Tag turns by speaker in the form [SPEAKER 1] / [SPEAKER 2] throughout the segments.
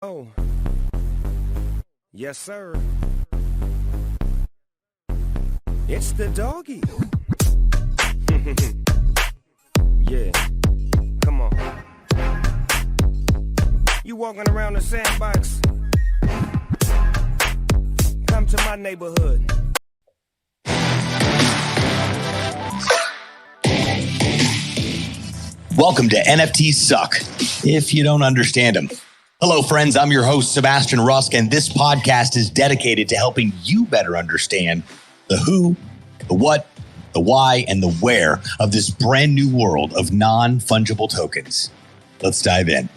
[SPEAKER 1] Oh, yes, sir. It's the doggy. Yeah, come on. You walking around the sandbox? Come to my neighborhood.
[SPEAKER 2] Welcome to NFTs Suck, if you don't understand them. Hello, friends. I'm your host, Sebastian Rusk, and this podcast is dedicated to helping you better understand the who, the what, the why, and the where of this brand new world of non-fungible tokens. Let's dive in.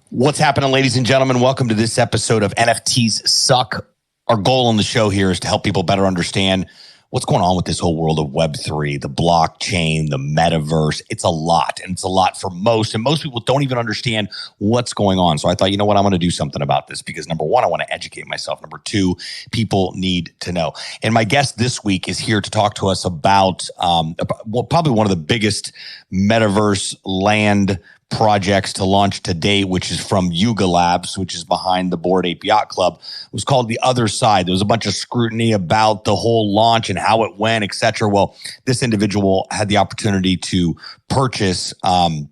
[SPEAKER 2] What's happening, ladies and gentlemen? Welcome to this episode of NFTs Suck. Our goal on the show here is to help people better understand what's going on with this whole world of Web3, the blockchain, the metaverse. It's a lot, and it's a lot for most, and most people don't even understand what's going on. So I thought, you know what, I'm going to do something about this because number one, I want to educate myself. Number two, people need to know. And my guest this week is here to talk to us about, probably one of the biggest metaverse land projects to launch to date, which is from Yuga Labs, which is behind the Bored Ape Yacht Club. It was called the OtherSide. There was a bunch of scrutiny about the whole launch and how it went, et cetera. Well, this individual had the opportunity to purchase one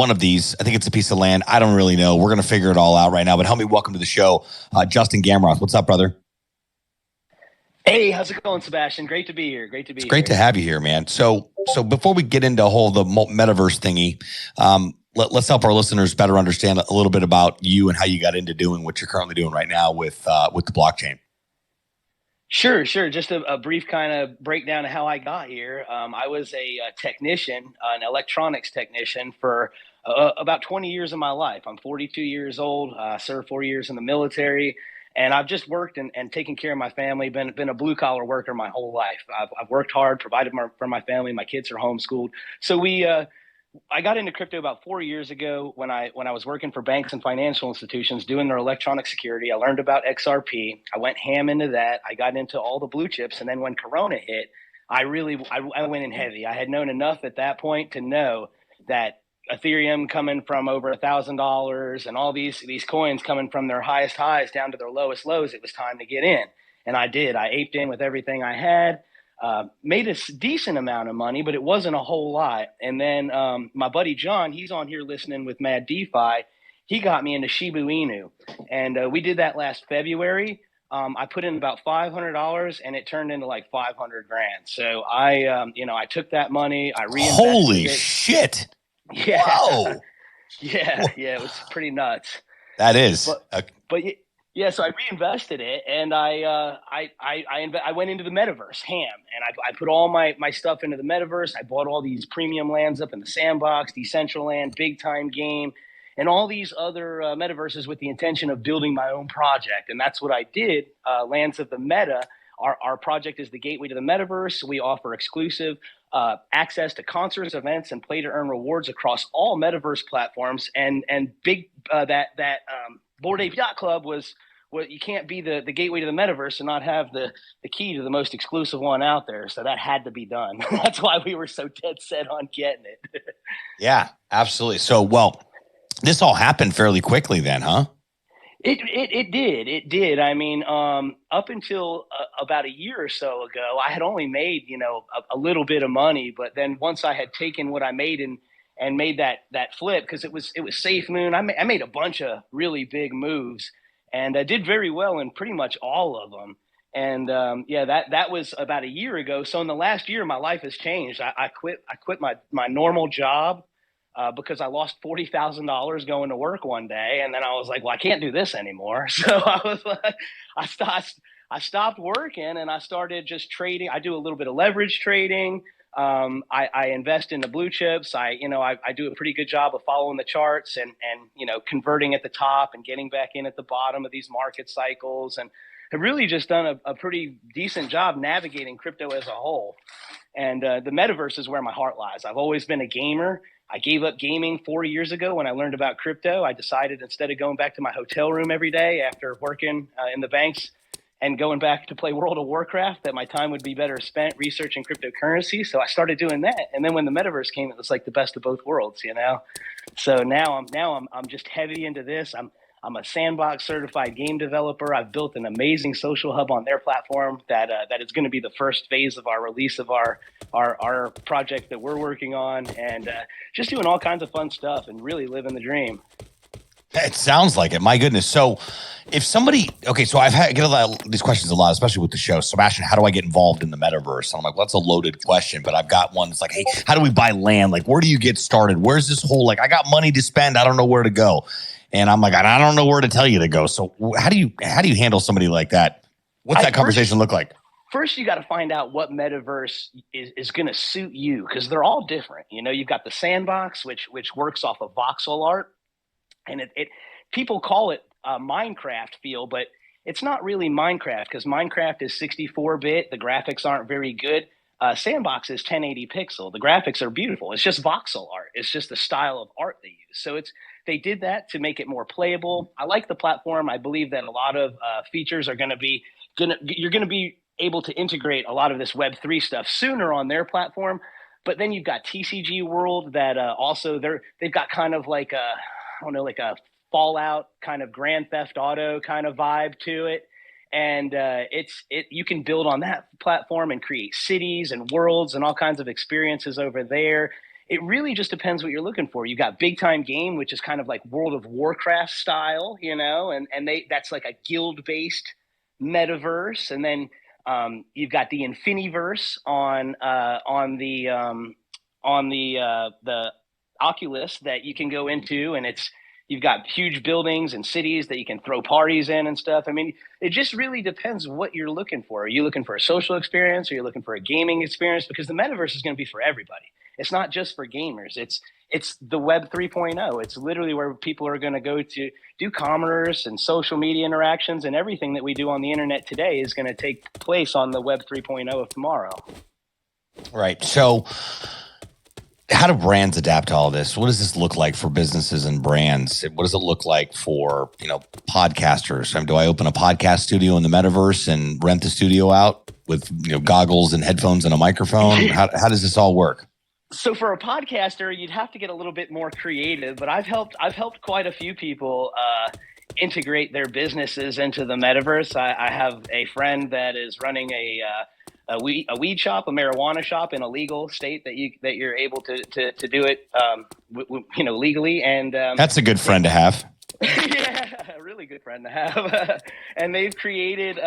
[SPEAKER 2] of these. I think it's a piece of land. I don't really know. We're going to figure it all out right now. But help me welcome to the show, Justin Gamroth. What's up, brother?
[SPEAKER 3] Hey, how's it going, Sebastian? Great to be here.
[SPEAKER 2] It's great to have you here, man. So before we get into the metaverse thingy, let's help our listeners better understand a little bit about you and how you got into doing what you're currently doing right now with the blockchain.
[SPEAKER 3] Sure. Just a brief kind of breakdown of how I got here. I was a technician, an electronics technician for about 20 years of my life. I'm 42 years old, served 4 years in the military. And I've just worked and taken care of my family, been a blue collar worker my whole life. I've worked hard, provided for my family. My kids are homeschooled. So I got into crypto about 4 years ago when I was working for banks and financial institutions doing their electronic security. I learned about XRP. I went ham into that. I got into all the blue chips. And then when Corona hit, I went in heavy. I had known enough at that point to know that Ethereum coming from over $1,000 and all these coins coming from their highest highs down to their lowest lows, it was time to get in. And I did. I aped in with everything I had, made a decent amount of money, but it wasn't a whole lot. And then my buddy John, he's on here listening with Mad DeFi. He got me into Shiba Inu. And we did that last February. I put in about $500 and it turned into like 500 grand. So I took that money, I reinvested it.
[SPEAKER 2] Holy shit.
[SPEAKER 3] Yeah.
[SPEAKER 2] Whoa.
[SPEAKER 3] Yeah, it was pretty nuts.
[SPEAKER 2] That is.
[SPEAKER 3] But yeah, so I reinvested it, and I went into the metaverse ham, and I put all my stuff into the metaverse. I bought all these premium lands up in the Sandbox, Decentraland, Big Time Game, and all these other metaverses with the intention of building my own project, and that's what I did. Lands of the Meta. Our project is the gateway to the metaverse. We offer exclusive access to concerts, events, and play to earn rewards across all metaverse platforms. And big that Bored Ape Yacht Club was what you can't be the gateway to the metaverse and not have the key to the most exclusive one out there. So that had to be done. That's why we were so dead set on getting it.
[SPEAKER 2] Yeah, absolutely. So, this all happened fairly quickly then, huh?
[SPEAKER 3] It did. I mean, up until about a year or so ago, I had only made, a little bit of money. But then once I had taken what I made and made that flip, because it was Safe Moon, I made a bunch of really big moves and I did very well in pretty much all of them. And that was about a year ago. So in the last year, my life has changed. I quit my normal job. Because I lost $40,000 going to work one day, and then I was like, "Well, I can't do this anymore." So I was like, I stopped working and I started just trading. I do a little bit of leverage trading. I invest in the blue chips. I do a pretty good job of following the charts and converting at the top and getting back in at the bottom of these market cycles, and have really just done a pretty decent job navigating crypto as a whole. And the metaverse is where my heart lies. I've always been a gamer. I gave up gaming 4 years ago when I learned about crypto. I decided instead of going back to my hotel room every day after working in the banks and going back to play World of Warcraft, that my time would be better spent researching cryptocurrency. So I started doing that. And then when the metaverse came, it was like the best of both worlds, you know? So now I'm just heavy into this. I'm a Sandbox certified game developer. I've built an amazing social hub on their platform that is going to be the first phase of our release of our project that we're working on, and just doing all kinds of fun stuff and really living the dream.
[SPEAKER 2] It sounds like it. My goodness. So if somebody, okay, so I get a lot of these questions a lot, especially with the show. Sebastian, how do I get involved in the metaverse? And I'm like, well, that's a loaded question, but I've got one that's like, hey, how do we buy land? Like, where do you get started? Where's this whole, like, I got money to spend. I don't know where to go. And I'm like, I don't know where to tell you to go. So how do you handle somebody like that? What's that conversation look like?
[SPEAKER 3] First, you got to find out what metaverse is going to suit you, because they're all different. You know, you've got the Sandbox, which works off of voxel art. And it people call it Minecraft feel, but it's not really Minecraft, because Minecraft is 64-bit. The graphics aren't very good. Sandbox is 1080 pixel. The graphics are beautiful. It's just voxel art. It's just the style of art they use. So they did that to make it more playable. I like the platform. I believe that a lot of features are you're going to be able to integrate a lot of this Web3 stuff sooner on their platform. But then you've got TCG World that also they've got kind of like like a Fallout kind of Grand Theft Auto kind of vibe to it. And you can build on that platform and create cities and worlds and all kinds of experiences over there. It really just depends what you're looking for. You got Big Time Game, which is kind of like World of Warcraft style, you know, and that's like a guild-based metaverse. And then you've got the Infiniverse on the Oculus that you can go into, and you've got huge buildings and cities that you can throw parties in and stuff. I mean, it just really depends what you're looking for. Are you looking for a social experience? Or are you looking for a gaming experience? Because the metaverse is going to be for everybody. It's not just for gamers. It's the Web 3.0. It's literally where people are going to go to do commerce and social media interactions, and everything that we do on the internet today is going to take place on the Web 3.0 of tomorrow.
[SPEAKER 2] Right. So how do brands adapt to all this? What does this look like for businesses and brands? What does it look like for, podcasters? Do I open a podcast studio in the metaverse and rent the studio out with, goggles and headphones and a microphone? How does this all work?
[SPEAKER 3] So for a podcaster, you'd have to get a little bit more creative, but I've helped quite a few people integrate their businesses into the metaverse. I have a friend that is running a weed shop, a marijuana shop in a legal state that you're able to do it, legally. And
[SPEAKER 2] that's a good friend to have.
[SPEAKER 3] Yeah, a really good friend to have. And they've created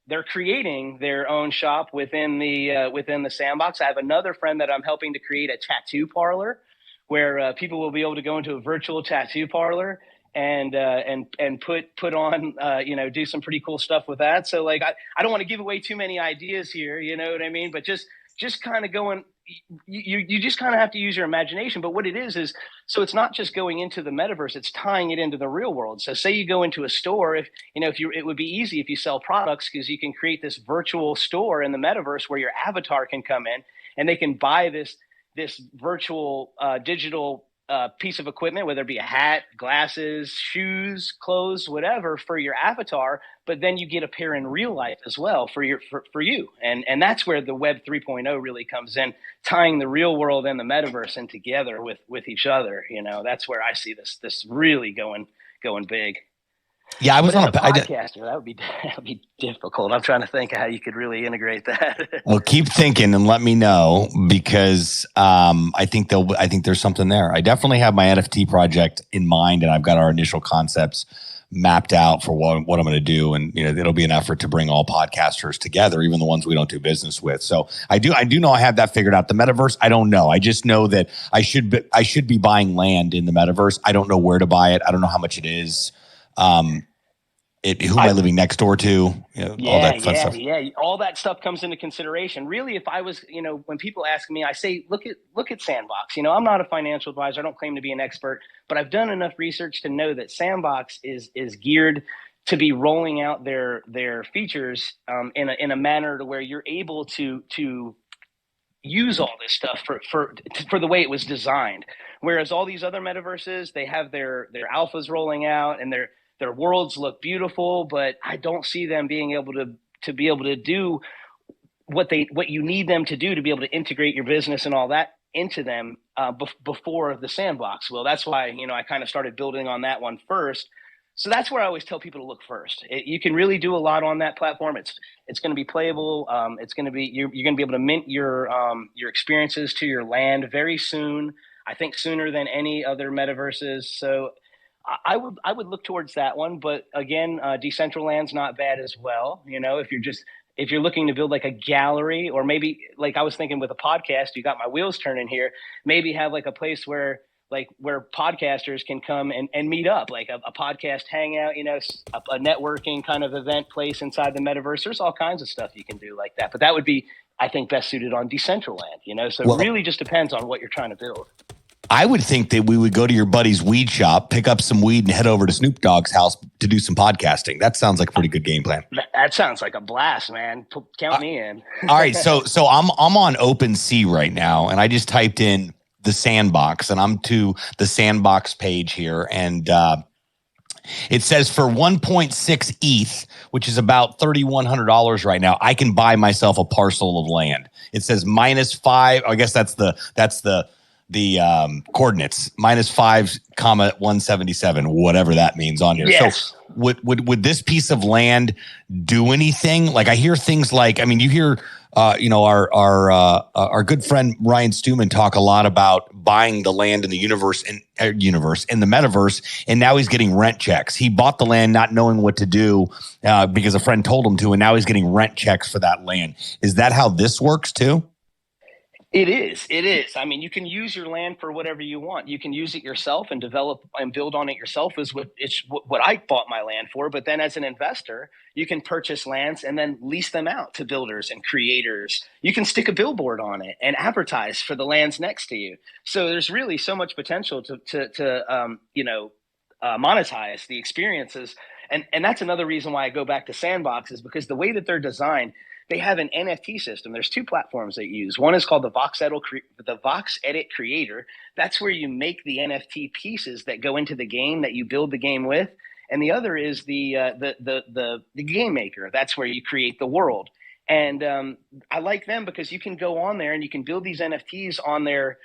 [SPEAKER 3] they're creating their own shop within the Sandbox. I have another friend that I'm helping to create a tattoo parlor where people will be able to go into a virtual tattoo parlor and put on do some pretty cool stuff with that. So like I don't want to give away too many ideas here, you know what I mean? But just kind of going, you just kind of have to use your imagination. But what it is so it's not just going into the metaverse, it's tying it into the real world. So say you go into a store, it would be easy if you sell products, because you can create this virtual store in the metaverse where your avatar can come in and they can buy this virtual digital piece of equipment, whether it be a hat, glasses, shoes, clothes, whatever, for your avatar, but then you get a pair in real life as well for you. And that's where the Web 3.0 really comes in, tying the real world and the metaverse in together with each other. That's where I see this really going big.
[SPEAKER 2] Yeah, I was on a
[SPEAKER 3] podcaster. That would be difficult. I'm trying to think of how you could really integrate that.
[SPEAKER 2] Well, keep thinking and let me know, because I think there's something there. I definitely have my NFT project in mind, and I've got our initial concepts mapped out for what I'm going to do, and it'll be an effort to bring all podcasters together, even the ones we don't do business with. So I do know I have that figured out. The metaverse, I don't know. I just know that I should be buying land in the metaverse. I don't know where to buy it. I don't know how much it is. Who am I living next door to? All that fun stuff.
[SPEAKER 3] Yeah. All that stuff comes into consideration. Really, if I was, when people ask me, I say, look at Sandbox. I'm not a financial advisor. I don't claim to be an expert, but I've done enough research to know that Sandbox is geared to be rolling out their features in a manner to where you're able to use all this stuff for the way it was designed. Whereas all these other metaverses, they have their alphas rolling out, and they're their worlds look beautiful, but I don't see them being able to be able to do what you need them to do to be able to integrate your business and all that into them before the sandbox will. That's why, I kind of started building on that one first. So that's where I always tell people to look first. You can really do a lot on that platform. It's going to be playable. It's going to be you're going to be able to mint your experiences to your land very soon. I think sooner than any other metaverses. So I would look towards that one. But again, Decentraland's not bad as well. If you're looking to build like a gallery, or maybe like I was thinking with a podcast, you got my wheels turning here. Maybe have like a place where podcasters can come and meet up, like a podcast hangout, a networking kind of event place inside the metaverse. There's all kinds of stuff you can do like that. But that would be, I think, best suited on Decentraland, So it really just depends on what you're trying to build.
[SPEAKER 2] I would think that we would go to your buddy's weed shop, pick up some weed, and head over to Snoop Dogg's house to do some podcasting. That sounds like a pretty good game plan.
[SPEAKER 3] That sounds like a blast, man. Count me in.
[SPEAKER 2] All right, so I'm on OpenSea right now, and I just typed in the sandbox, and I'm to the sandbox page here, and it says for 1.6 ETH, which is about $3,100 right now, I can buy myself a parcel of land. It says -5. I guess that's the coordinates -5,177, whatever that means on here.
[SPEAKER 3] Yes.
[SPEAKER 2] So would this piece of land do anything? Like I hear things like, I mean, you hear our good friend Ryan Stewman talk a lot about buying the land in the in the metaverse, and now he's getting rent checks. He bought the land not knowing what to do because a friend told him to, and now he's getting rent checks for that land. Is that how this works too?
[SPEAKER 3] It is. I mean, you can use your land for whatever you want. You can use it yourself and develop and build on it yourself is what I bought my land for. But then as an investor, you can purchase lands and then lease them out to builders and creators. You can stick a billboard on it and advertise for the lands next to you. So there's really so much potential to monetize the experiences. And that's another reason why I go back to sandboxes, because the way that they're designed, they have an NFT system. There's two platforms they use. One is called the Vox Edit Creator. That's where you make the NFT pieces that go into the game that you build the game with. And the other is the Game Maker. That's where you create the world. And I like them because you can go on there and you can build these NFTs on their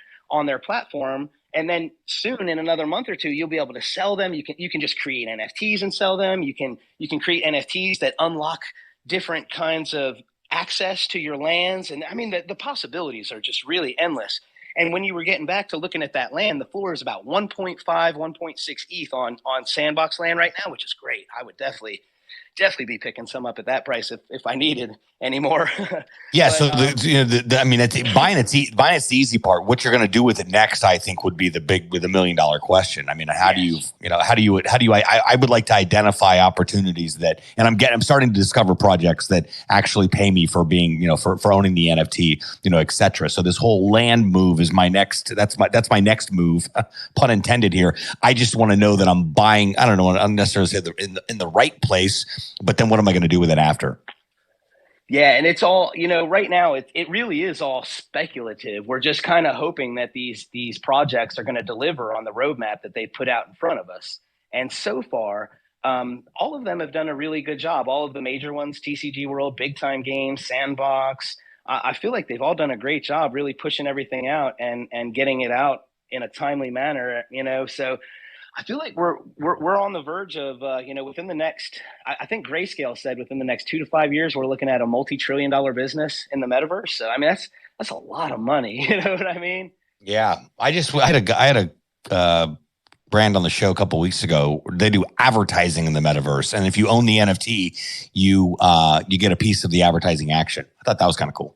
[SPEAKER 3] platform. And then soon, in another month or two, you'll be able to sell them. You can just create NFTs and sell them. You can create NFTs that unlock different kinds of access to your lands. And I mean, the possibilities are just really endless. And when you were getting back to looking at that land, the floor is about 1.5, 1.6 ETH on Sandbox land right now, which is great. I would definitely be picking some up at that price if I needed any more.
[SPEAKER 2] Yeah. But, buying it's the easy part. What you're going to do with it next, I think, would be the $1 million question. I mean, I would like to identify opportunities that, and I'm starting to discover projects that actually pay me for being, for owning the NFT, et cetera. So this whole land move is that's my next move, pun intended here. I just want to know that I'm buying, I don't know, unnecessarily in the right place, but then what am I going to do with it after?
[SPEAKER 3] Yeah, and it's all, right now it really is all speculative. We're just kind of hoping that these projects are going to deliver on the roadmap that they put out in front of us. And so far, all of them have done a really good job. All of the major ones, TCG World, Big Time Games, Sandbox, I feel like they've all done a great job really pushing everything out and getting it out in a timely manner, so I feel like we're on the verge of, within the next, I think Grayscale said within the next 2 to 5 years, we're looking at a multi-trillion-dollar business in the metaverse. So, I mean, that's a lot of money. You know what I mean? Yeah.
[SPEAKER 2] I had a brand on the show a couple of weeks ago. They do advertising in the metaverse. And if you own the NFT, you get a piece of the advertising action. I thought that was kind of cool.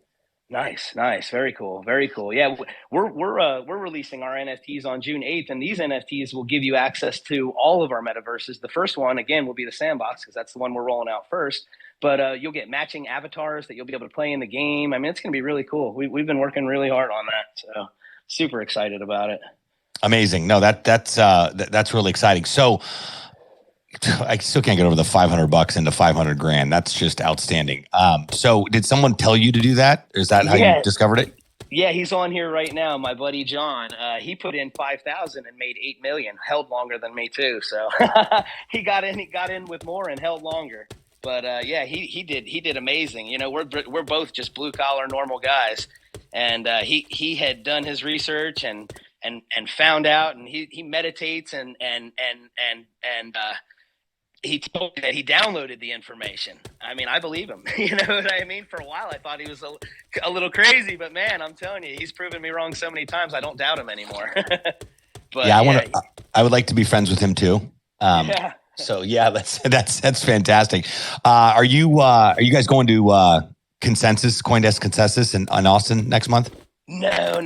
[SPEAKER 3] Nice. Very cool. Yeah, we're releasing our NFTs on June 8th, and these NFTs will give you access to all of our metaverses. The first one, again, will be the Sandbox, because that's the one we're rolling out first. But you'll get matching avatars that you'll be able to play in the game. I mean, it's going to be really cool. We've been working really hard on that, so super excited about it.
[SPEAKER 2] Amazing. No, that's really exciting. So I still can't get over the $500 into $500,000. That's just outstanding. So did someone tell you to do that? Is that how you discovered it?
[SPEAKER 3] Yeah, he's on here right now. My buddy John. He put in 5,000 and made 8 million. Held longer than me too. So he got in. He got in with more and held longer. But yeah, he did amazing. You know, we're both just blue collar normal guys, and he had done his research and found out, and he meditates and he told me that he downloaded the information. I mean, I believe him. You know what I mean? For a while, I thought he was a little crazy, but man, I'm telling you, he's proven me wrong so many times. I don't doubt him anymore. But
[SPEAKER 2] yeah, I would like to be friends with him too.
[SPEAKER 3] Yeah.
[SPEAKER 2] So yeah, that's fantastic. Are you guys going to Consensus, CoinDesk Consensus in Austin next month?
[SPEAKER 3] No.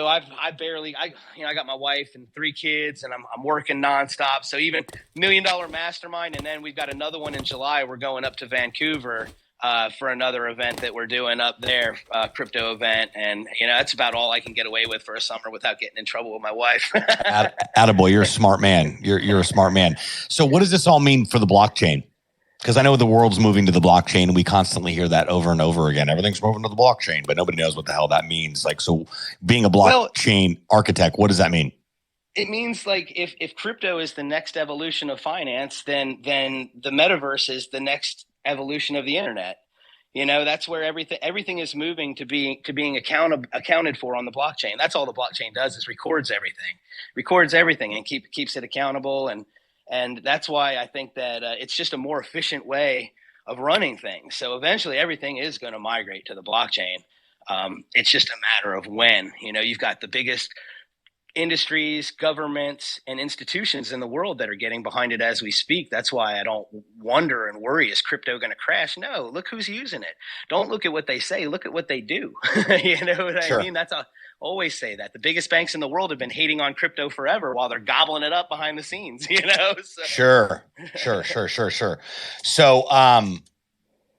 [SPEAKER 3] I barely. I got my wife and 3 kids, and I'm working nonstop. So even $1 Million Mastermind, and then we've got another one in July. We're going up to Vancouver for another event that we're doing up there, crypto event, and that's about all I can get away with for a summer without getting in trouble with my wife.
[SPEAKER 2] Attaboy, you're a smart man. You're a smart man. So what does this all mean for the blockchain? Because I know the world's moving to the blockchain, and we constantly hear that over and over again. Everything's moving to the blockchain, but nobody knows what the hell that means. Like, so being a blockchain architect, what does that mean?
[SPEAKER 3] It means like if crypto is the next evolution of finance, then the metaverse is the next evolution of the internet. That's where everything is moving to being accounted for on the blockchain. That's all the blockchain does is records everything and keeps it accountable. And that's why I think that it's just a more efficient way of running things. So eventually everything is going to migrate to the blockchain. It's just a matter of when. You've got the biggest industries, governments, and institutions in the world that are getting behind it as we speak. That's why I don't wonder and worry, is crypto going to crash? No, look who's using it. Don't look at what they say, look at what they do. You know what I mean? Always say that. The biggest banks in the world have been hating on crypto forever while they're gobbling it up behind the scenes, So.
[SPEAKER 2] Sure. So,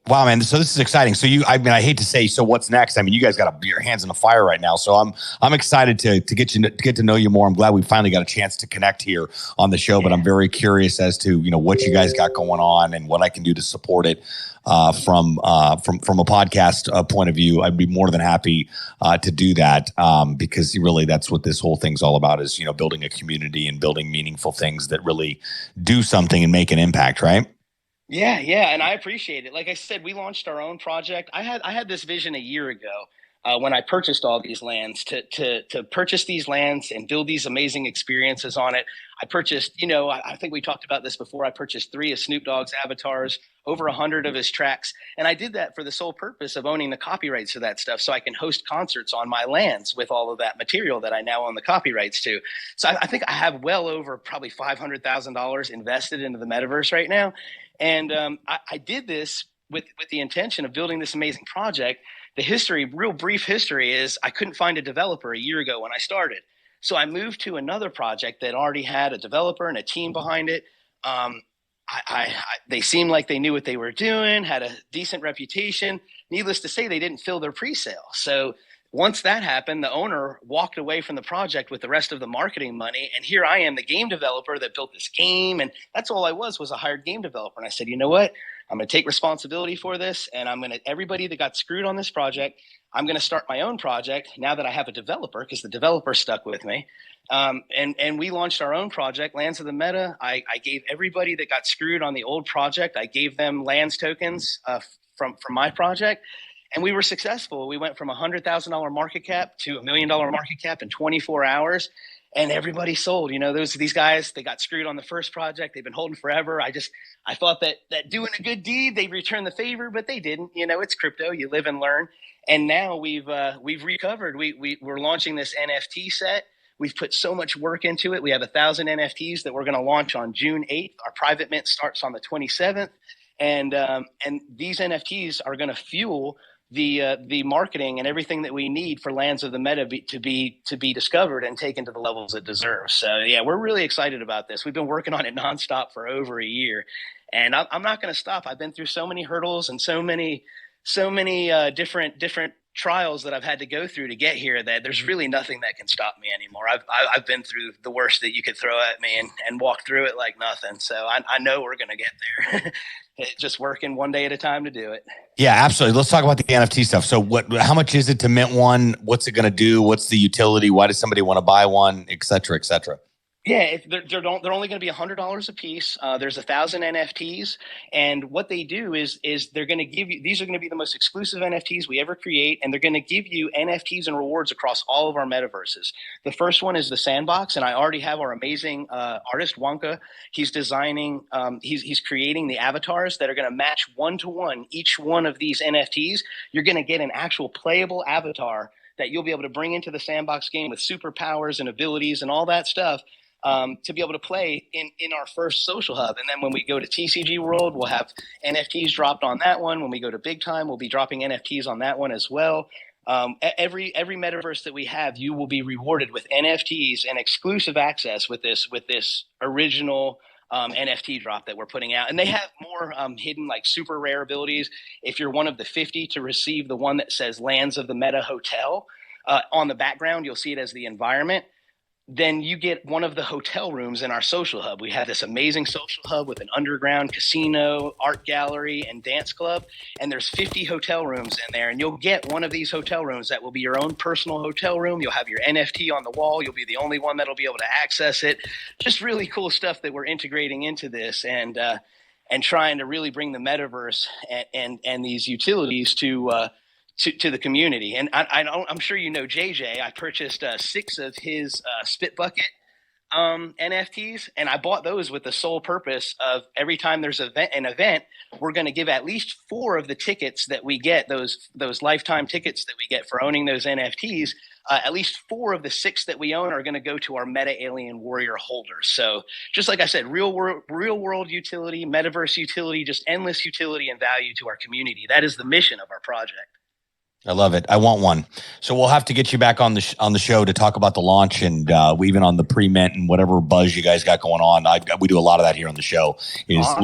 [SPEAKER 2] wow, man. So this is exciting. So I hate to say, so what's next? I mean, you guys got your hands in the fire right now. So I'm excited to get to know you more. I'm glad we finally got a chance to connect here on the show, but I'm very curious as to, what you guys got going on and what I can do to support it. From a podcast point of view, I'd be more than happy to do that because really that's what this whole thing's all about is, building a community and building meaningful things that really do something and make an impact, right?
[SPEAKER 3] Yeah, and I appreciate it. Like I said, we launched our own project. I had this vision a year ago when I purchased all these lands to purchase these lands and build these amazing experiences on it. I purchased, I think we talked about this before. I purchased 3 of Snoop Dogg's avatars, over 100 of his tracks. And I did that for the sole purpose of owning the copyrights to that stuff so I can host concerts on my lands with all of that material that I now own the copyrights to. So I think I have well over probably $500,000 invested into the metaverse right now. And I did this with the intention of building this amazing project. The real brief history is I couldn't find a developer a year ago when I started. So I moved to another project that already had a developer and a team behind it. They seemed like they knew what they were doing, had a decent reputation. Needless to say, they didn't fill their pre-sale. So once that happened, the owner walked away from the project with the rest of the marketing money. And here I am, the game developer that built this game. And that's all I was a hired game developer. And I said, you know what? I'm going to take responsibility for this. And everybody that got screwed on this project, I'm going to start my own project now that I have a developer, because the developer stuck with me. And we launched our own project, Lands of the Meta. I gave everybody that got screwed on the old project, I gave them Lands tokens from my project. And we were successful. We went from $100,000 market cap to $1 million market cap in 24 hours. And everybody sold. These guys, they got screwed on the first project. They've been holding forever. I thought that doing a good deed, they return the favor, but they didn't. It's crypto. You live and learn. And now we've recovered. We're launching this NFT set. We've put so much work into it. We have 1,000 NFTs that we're going to launch on June 8th. Our private mint starts on the 27th. And these NFTs are going to fuel the marketing and everything that we need for Lands of the Meta to be discovered and taken to the levels it deserves. So yeah, we're really excited about this. We've been working on it nonstop for over a year, and I'm not going to stop. I've been through so many hurdles and so many different trials that I've had to go through to get here that there's really nothing that can stop me anymore. I've been through the worst that you could throw at me and walked through it like nothing. So I know we're going to get there. It's just working one day at a time to do it.
[SPEAKER 2] Yeah, absolutely. Let's talk about the NFT stuff. So how much is it to mint one? What's it going to do? What's the utility? Why does somebody want to buy one, et cetera, et cetera?
[SPEAKER 3] Yeah, they're only going to be $100 a piece. There's 1,000 NFTs, and what they do is they're going to give you, these are going to be the most exclusive NFTs we ever create, and they're going to give you NFTs and rewards across all of our metaverses. The first one is the Sandbox, and I already have our amazing artist Wonka. He's designing, he's creating the avatars that are going to match 1-to-1 each one of these NFTs. You're going to get an actual playable avatar that you'll be able to bring into the Sandbox game with superpowers and abilities and all that stuff. To be able to play in our first social hub. And then when we go to TCG World, we'll have NFTs dropped on that one. When we go to Big Time, we'll be dropping NFTs on that one as well. Every metaverse that we have, you will be rewarded with NFTs and exclusive access with this original NFT drop that we're putting out. And they have more hidden, like super rare abilities. If you're one of the 50 to receive the one that says Lands of the Meta Hotel on the background, you'll see it as the environment. Then you get one of the hotel rooms in our social hub. We have this amazing social hub with an underground casino, art gallery, and dance club. And there's 50 hotel rooms in there. And you'll get one of these hotel rooms that will be your own personal hotel room. You'll have your NFT on the wall. You'll be the only one that'll be able to access it. Just really cool stuff that we're integrating into this and trying to really bring the metaverse and these utilities to the community. And I'm sure you know JJ. I purchased 6 of his Spit Bucket NFTs, and I bought those with the sole purpose of every time there's an event, we're going to give at least 4 of the tickets that we get, those lifetime tickets that we get for owning those NFTs. At least 4 of the 6 that we own are going to go to our Meta Alien Warrior holders. So just like I said, real world utility, metaverse utility, just endless utility and value to our community. That is the mission of our project.
[SPEAKER 2] I love it. I want one. So we'll have to get you back on the show to talk about the launch and even on the pre-mint and whatever buzz you guys got going on. We do a lot of that here on the show. Is awesome.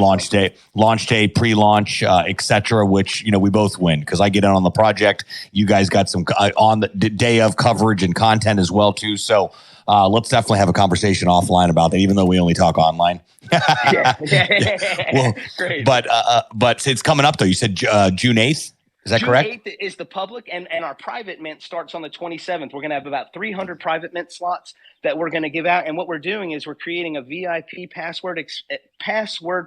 [SPEAKER 2] launch day, pre-launch, etc. Which we both win because I get in on the project. You guys got some on the day of coverage and content as well too. So let's definitely have a conversation offline about that, even though we only talk online.
[SPEAKER 3] Yeah.
[SPEAKER 2] Well,
[SPEAKER 3] great.
[SPEAKER 2] But it's coming up though. You said June 8th. Is that correct?
[SPEAKER 3] June 8th is the public, and our private mint starts on the 27th. We're going to have about 300 private mint slots that we're going to give out. And what we're doing is we're creating a VIP password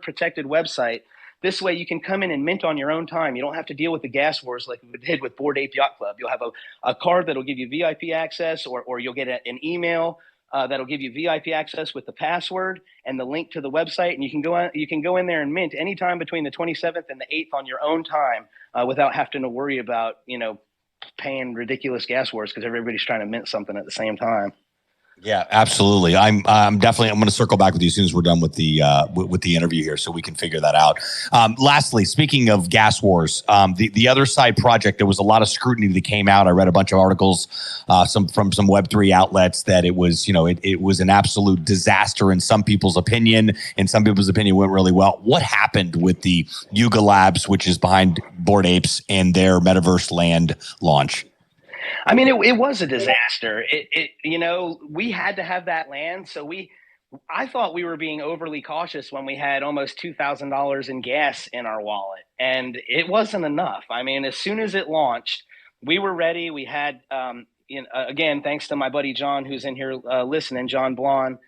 [SPEAKER 3] protected website. This way you can come in and mint on your own time. You don't have to deal with the gas wars like we did with Bored Ape Yacht Club. You'll have a card that'll give you VIP access, or you'll get an email that'll give you VIP access with the password and the link to the website. And you can go in there and mint anytime between the 27th and the 8th on your own time without having to worry about, paying ridiculous gas wars because everybody's trying to mint something at the same time.
[SPEAKER 2] Yeah, absolutely. I'm going to circle back with you as soon as we're done with the interview here, so we can figure that out. Lastly, speaking of gas wars, the OtherSide project, there was a lot of scrutiny that came out. I read a bunch of articles, from some Web3 outlets that it was, it was an absolute disaster in some people's opinion. In some people's opinion, went really well. What happened with the Yuga Labs, which is behind Bored Apes, and their Metaverse Land launch?
[SPEAKER 3] I mean, it was a disaster. We had to have that land. So I thought we were being overly cautious when we had almost $2,000 in gas in our wallet, and it wasn't enough. I mean, as soon as it launched, we were ready. We had, again, thanks to my buddy John, who's in here listening, John Blon.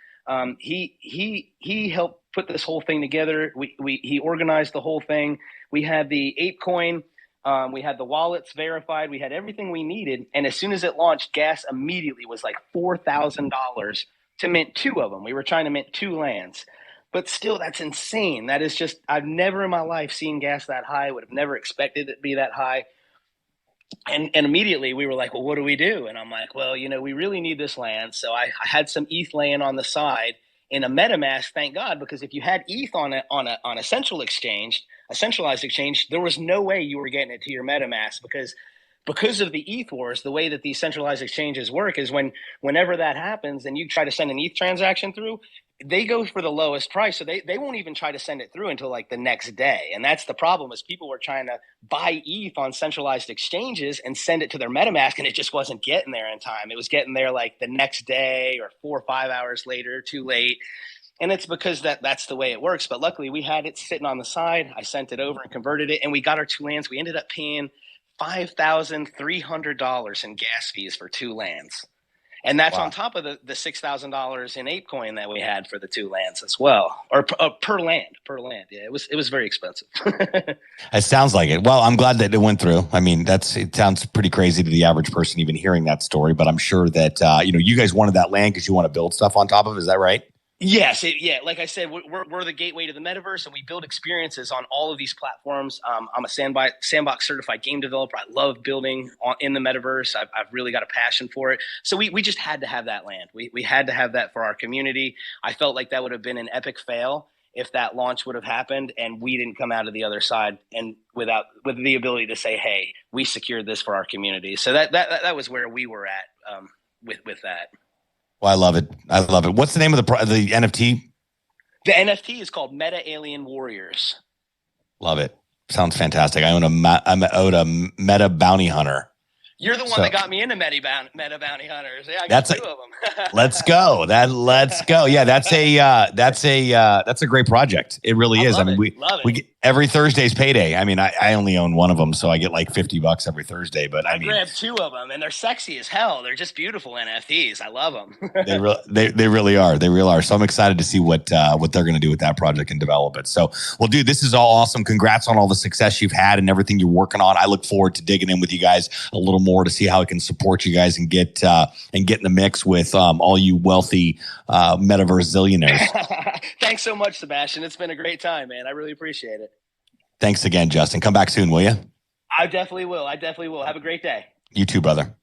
[SPEAKER 3] He helped put this whole thing together. He organized the whole thing. We had the Ape Coin. We had the wallets verified. We had everything we needed. And as soon as it launched, gas immediately was like $4,000 to mint 2 of them. We were trying to mint 2 lands. But still, that's insane. That is just, I've never in my life seen gas that high. Would have never expected it to be that high. And immediately we were like, well, what do we do? And I'm like, well, we really need this land. So I had some ETH laying on the side in a MetaMask, thank God, because if you had ETH on a centralized exchange, there was no way you were getting it to your MetaMask because of the ETH wars. The way that these centralized exchanges work is whenever that happens and you try to send an ETH transaction through, they go for the lowest price. So they won't even try to send it through until like the next day. And that's the problem, is people were trying to buy ETH on centralized exchanges and send it to their MetaMask, and it just wasn't getting there in time. It was getting there like the next day or 4 or 5 hours later, too late. And it's because that's the way it works. But luckily we had it sitting on the side. I sent it over and converted it, and we got our 2 lands. We ended up paying $5,300 in gas fees for 2 lands. And that's on top of the $6,000 in ApeCoin that we had for the 2 lands as well, or per land. Yeah, it was very expensive.
[SPEAKER 2] It sounds like it. Well, I'm glad that it went through. I mean, it sounds pretty crazy to the average person even hearing that story, but I'm sure that you guys wanted that land because you want to build stuff on top of it. Is that right?
[SPEAKER 3] Yes. Like I said, we're the gateway to the metaverse, and we build experiences on all of these platforms. I'm a sandbox certified game developer. I love building in the metaverse. I've really got a passion for it. So we just had to have that land. We had to have that for our community. I felt like that would have been an epic fail if that launch would have happened and we didn't come out of the other side and with the ability to say, hey, we secured this for our community. So that was where we were at with that.
[SPEAKER 2] Well, I love it. What's the name of the NFT?
[SPEAKER 3] The NFT is called Meta Alien Warriors.
[SPEAKER 2] Love it. Sounds fantastic. I'm owed a Meta Bounty Hunter.
[SPEAKER 3] You're the one that got me into Meta Bounty Hunters. Yeah, I got 2 of them.
[SPEAKER 2] Let's go. Let's go. Yeah, that's a great project. It really is. I mean, we get, every Thursday's payday. I mean, I only own one of them, so I get like $50 every Thursday. But I mean,
[SPEAKER 3] grabbed 2 of them, and they're sexy as hell. They're just beautiful NFTs. I love them.
[SPEAKER 2] They really are. They really are. So I'm excited to see what they're going to do with that project and develop it. So, well, dude, this is all awesome. Congrats on all the success you've had and everything you're working on. I look forward to digging in with you guys a little more to see how I can support you guys and get in the mix with all you wealthy metaverse zillionaires.
[SPEAKER 3] Thanks so much, Sebastian. It's been a great time, man. I really appreciate it.
[SPEAKER 2] Thanks again, Justin. Come back soon, will you?
[SPEAKER 3] I definitely will. Have a great day.
[SPEAKER 2] You too, brother.